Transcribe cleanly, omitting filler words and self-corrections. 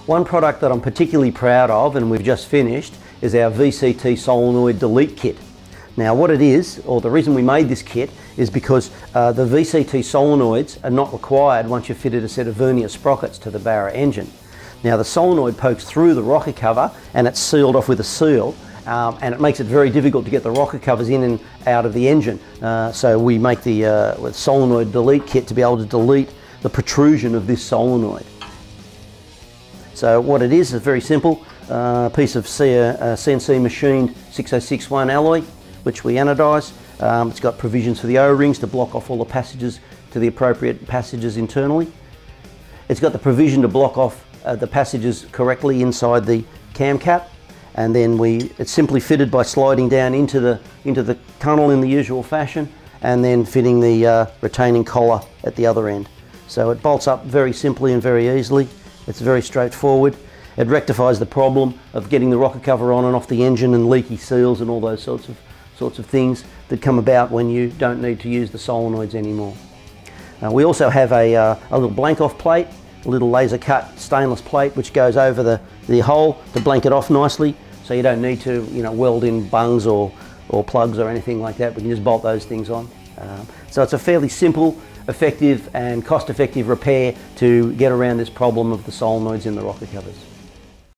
One product that I'm particularly proud of, and we've just finished, is our VCT Solenoid Delete Kit. Now what it is, or the reason we made this kit, is because the VCT solenoids are not required once you've fitted a set of vernier sprockets to the Barra engine. Now the solenoid pokes through the rocker cover and it's sealed off with a seal, and it makes it very difficult to get the rocker covers in and out of the engine. So we make the solenoid delete kit to be able to delete the protrusion of this solenoid. So what it is very simple. A piece of CNC machined 6061 alloy, which we anodise. It's got provisions for the O-rings to block off all the passages to the appropriate passages internally. It's got the provision to block off the passages correctly inside the cam cap, and then it's simply fitted by sliding down into the tunnel in the usual fashion, and then fitting the retaining collar at the other end. So it bolts up very simply and very easily. It's very straightforward. It rectifies the problem of getting the rocker cover on and off the engine and leaky seals and all those sorts of things that come about when you don't need to use the solenoids anymore. We also have a little blank off plate, a little laser cut stainless plate which goes over the hole to blank it off nicely, so you don't need to weld in bungs or plugs or anything like that. We can just bolt those things on. So it's a fairly simple, effective and cost-effective repair to get around this problem of the solenoids in the rocker covers.